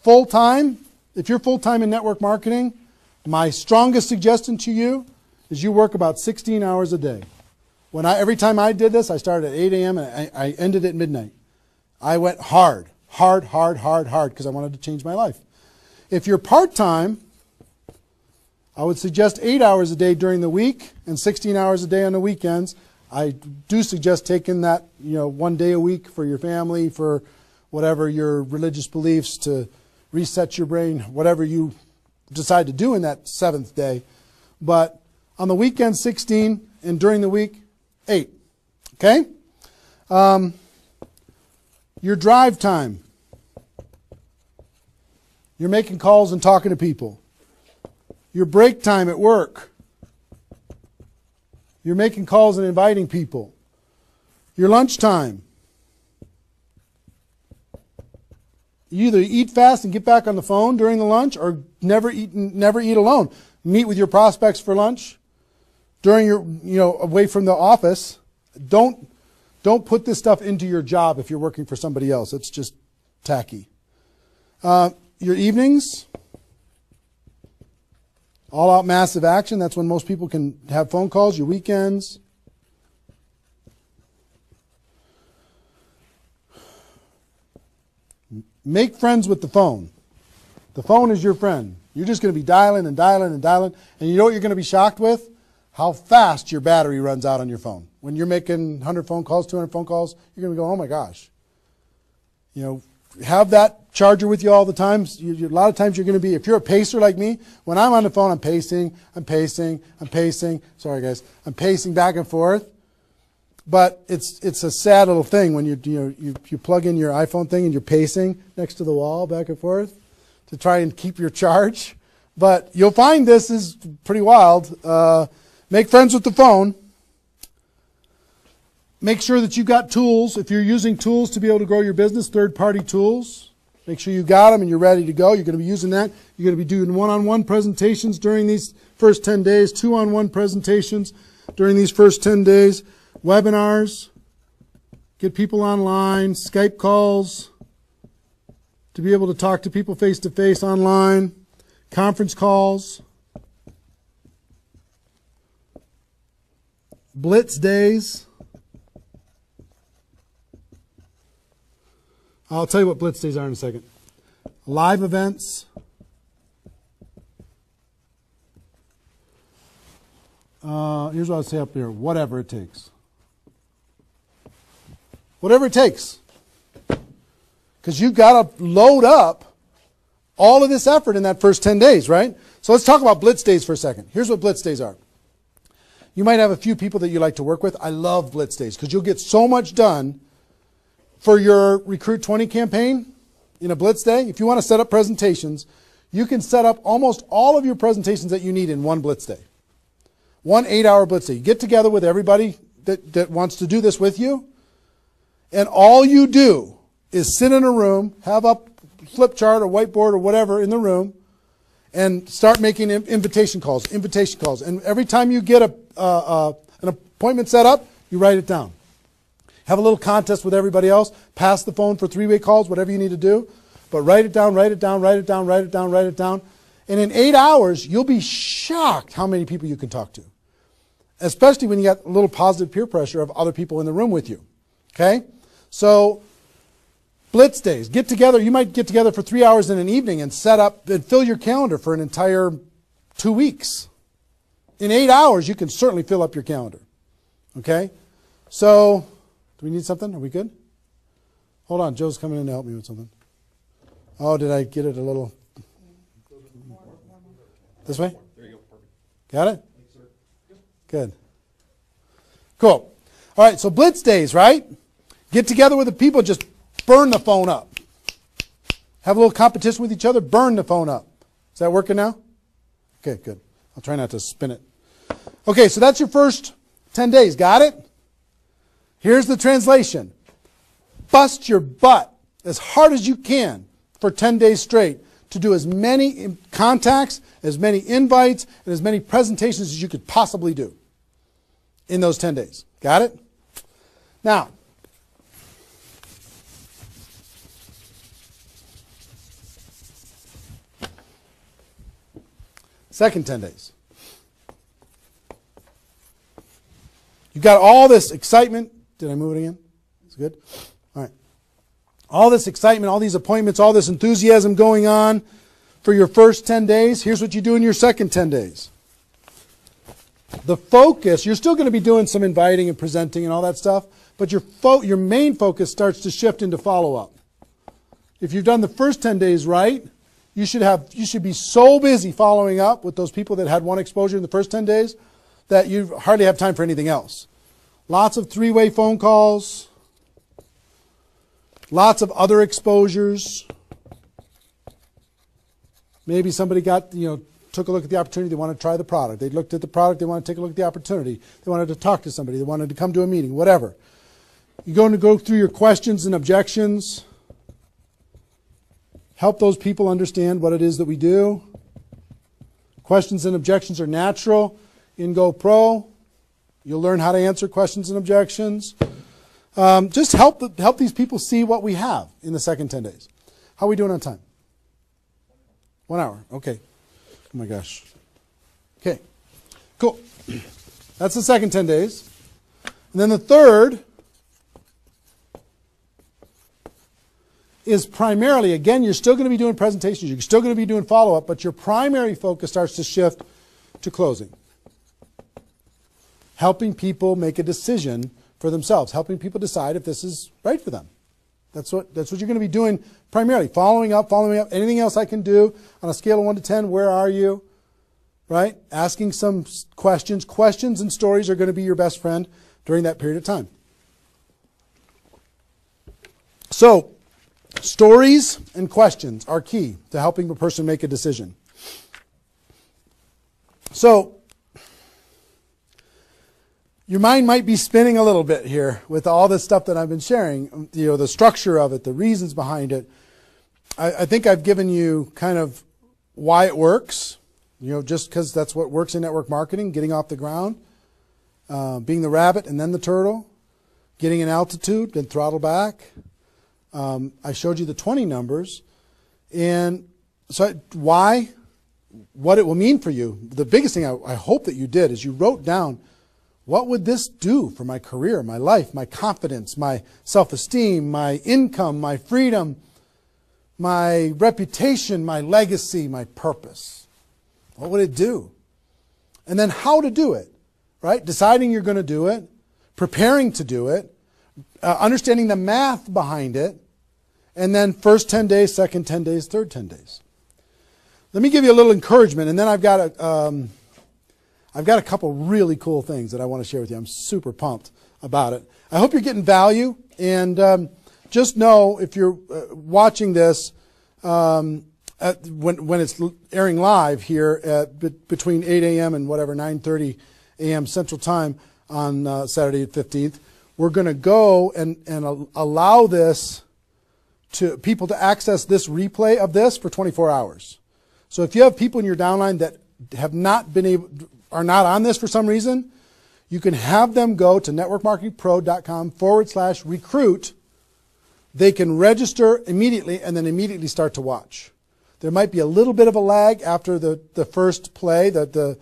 Full-time, if you're full-time in network marketing, my strongest suggestion to you is you work about 16 hours a day. Every time I did this, I started at 8 a.m. and I ended at midnight. I went hard, because I wanted to change my life. If you're part-time, I would suggest 8 hours a day during the week and 16 hours a day on the weekends. I do suggest taking that, 1 day a week for your family, for whatever your religious beliefs, to reset your brain, whatever you decide to do in that 7th day. But on the weekend, 16, and during the week, 8. Okay? Your drive time. You're making calls and talking to people. Your break time at work. You're making calls and inviting people. Your lunch time. You either eat fast and get back on the phone during the lunch, or never eat alone. Meet with your prospects for lunch. During your, away from the office. Don't put this stuff into your job if you're working for somebody else. It's just tacky. Your evenings, all out massive action. That's when most people can have phone calls. Your weekends. Make friends with the phone. The phone is your friend. You're just going to be dialing and dialing and dialing. And you know what you're going to be shocked with? How fast your battery runs out on your phone. When you're making 100 phone calls, 200 phone calls, you're going to go, oh my gosh. Have that charger with you all the time. A lot of times you're going to be, if you're a pacer like me, when I'm on the phone, I'm pacing. Sorry guys. I'm pacing back and forth. But it's a sad little thing when you plug in your iPhone thing and you're pacing next to the wall back and forth to try and keep your charge. But you'll find this is pretty wild. Make friends with the phone. Make sure that you've got tools. If you're using tools to be able to grow your business, third-party tools, make sure you got them and you're ready to go. You're going to be using that. You're going to be doing one-on-one presentations during these first 10 days, two-on-one presentations during these first 10 days, webinars, get people online, Skype calls, to be able to talk to people face-to-face online, conference calls, blitz days. I'll tell you what blitz days are in a second. Live events. Here's what I'll say up here. Whatever it takes. Whatever it takes. Because you've got to load up all of this effort in that first 10 days, right? So let's talk about blitz days for a second. Here's what blitz days are. You might have a few people that you like to work with. I love blitz days because you'll get so much done for your Recruit 20 campaign in a blitz day. If you want to set up presentations, you can set up almost all of your presentations that you need in one blitz day. 1 8-hour blitz day. You get together with everybody that wants to do this with you, and all you do is sit in a room, have a flip chart or whiteboard or whatever in the room, and start making invitation calls. And every time you get an appointment set up, you write it down. Have a little contest with everybody else. Pass the phone for 3-way calls, whatever you need to do. But write it down, write it down, write it down, write it down, write it down. And in 8 hours, you'll be shocked how many people you can talk to. Especially when you got a little positive peer pressure of other people in the room with you. Okay? So, blitz days. Get together. You might get together for 3 hours in an evening and set up and fill your calendar for an entire 2 weeks. In 8 hours, you can certainly fill up your calendar. Okay? So, do we need something? Are we good? Hold on. Joe's coming in to help me with something. Oh, did I get it a little? This way? There you go. Perfect. Got it? Good. Cool. All right, so blitz days, right? Get together with the people, just burn the phone up. Have a little competition with each other, burn the phone up. Is that working now? Okay, good. I'll try not to spin it. Okay, so that's your first 10 days. Got it? Here's the translation. Bust your butt as hard as you can for 10 days straight to do as many contacts, as many invites, and as many presentations as you could possibly do in those 10 days. Got it? Now, second 10 days. You've got all this excitement. Did I move it again? It's good? All right. All this excitement, all these appointments, all this enthusiasm going on for your first 10 days. Here's what you do in your second 10 days. The focus, you're still going to be doing some inviting and presenting and all that stuff, but your main focus starts to shift into follow-up. If you've done the first 10 days right, you should be so busy following up with those people that had one exposure in the first 10 days that you hardly have time for anything else. Lots of 3-way phone calls. Lots of other exposures. Maybe somebody took a look at the opportunity. They want to try the product. They looked at the product. They want to take a look at the opportunity. They wanted to talk to somebody. They wanted to come to a meeting, whatever. You're going to go through your questions and objections. Help those people understand what it is that we do. Questions and objections are natural in GoPro. You'll learn how to answer questions and objections. Just help these people see what we have in the second 10 days. How are we doing on time? 1 hour. Okay. Oh my gosh. Okay. Cool. That's the second 10 days. And then the third is primarily, again, you're still going to be doing presentations. You're still going to be doing follow-up, but your primary focus starts to shift to closing. Helping people make a decision for themselves, helping people decide if this is right for them. That's what you're going to be doing primarily. Following up. Anything else I can do on a scale of 1 to 10, where are you? Right? Asking some questions. Questions and stories are going to be your best friend during that period of time. So, stories and questions are key to helping a person make a decision. So, your mind might be spinning a little bit here with all this stuff that I've been sharing, the structure of it, the reasons behind it. I think I've given you kind of why it works, just because that's what works in network marketing, getting off the ground, being the rabbit and then the turtle, getting an altitude, then throttle back. I showed you the 20 numbers. And so why? What it will mean for you. The biggest thing I hope that you did is you wrote down, what would this do for my career, my life, my confidence, my self-esteem, my income, my freedom, my reputation, my legacy, my purpose? What would it do? And then how to do it, right? Deciding you're going to do it, preparing to do it, understanding the math behind it, and then first 10 days, second 10 days, third 10 days. Let me give you a little encouragement, and then I've got a couple really cool things that I want to share with you. I'm super pumped about it. I hope you're getting value, and just know if you're watching this when it's airing live here at between 8 a.m. and whatever 9:30 a.m. Central Time on Saturday the 15th, we're going to go and allow this to people to access this replay of this for 24 hours. So if you have people in your downline that have not been able, are not on this for some reason, you can have them go to networkmarketingpro.com/recruit. They can register immediately and then immediately start to watch. There might be a little bit of a lag after the first play, the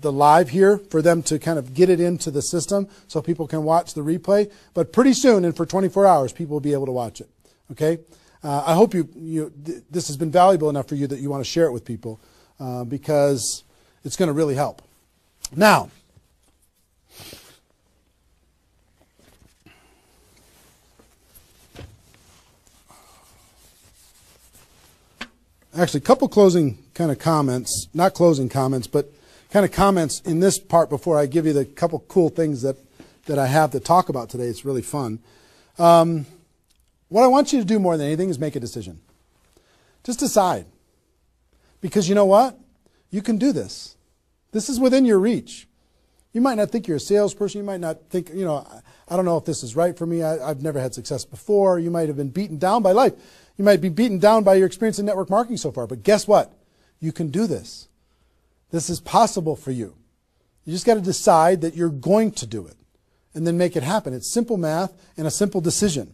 live here, for them to kind of get it into the system so people can watch the replay. But pretty soon, and for 24 hours, people will be able to watch it. Okay? I hope this has been valuable enough for you that you want to share it with people because it's going to really help. Now, actually, a couple closing kind of comments, not closing comments, but kind of comments in this part before I give you the couple cool things that I have to talk about today. It's really fun. What I want you to do more than anything is make a decision. Just decide. Because you know what? You can do this. This is within your reach. You might not think you're a salesperson. You might not think, I don't know if this is right for me. I've never had success before. You might have been beaten down by life. You might be beaten down by your experience in network marketing so far. But guess what? You can do this. This is possible for you. You just got to decide that you're going to do it and then make it happen. It's simple math and a simple decision.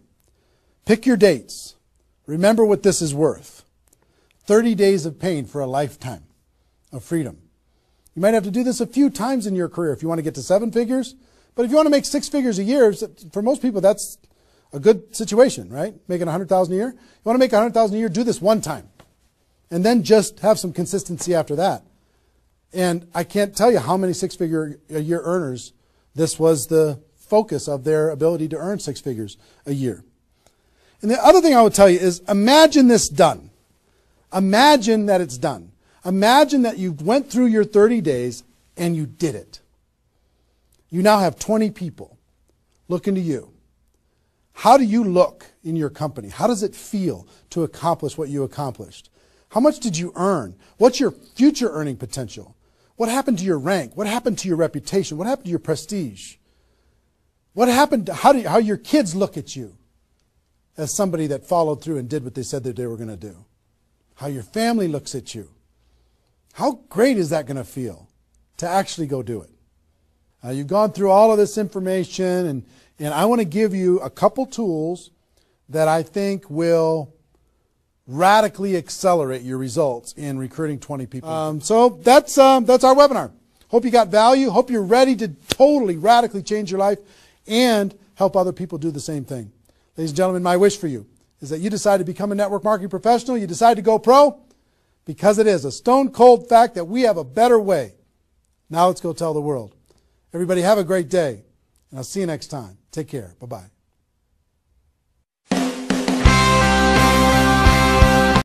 Pick your dates. Remember what this is worth. 30 days of pain for a lifetime of freedom. You might have to do this a few times in your career if you want to get to 7 figures. But if you want to make 6 figures a year, for most people that's a good situation, right? Making $100,000 a year. You want to make $100,000 a year, do this one time. And then just have some consistency after that. And I can't tell you how many 6-figure a year earners this was the focus of their ability to earn 6 figures a year. And the other thing I would tell you is imagine this done. Imagine that it's done. Imagine that you went through your 30 days and you did it. You now have 20 people looking to you. How do you look in your company? How does it feel to accomplish what you accomplished? How much did you earn? What's your future earning potential? What happened to your rank? What happened to your reputation? What happened to your prestige? What happened to how your kids look at you as somebody that followed through and did what they said that they were going to do? How your family looks at you? How great is that going to feel to actually go do it? You've gone through all of this information, and I want to give you a couple tools that I think will radically accelerate your results in recruiting 20 people. So that's our webinar. Hope you got value. Hope you're ready to totally, radically change your life and help other people do the same thing. Ladies and gentlemen, my wish for you is that you decide to become a network marketing professional. You decide to go pro because it is a stone cold fact that we have a better way. Now let's go tell the world. Everybody have a great day, and I'll see you next time. Take care. Bye-bye.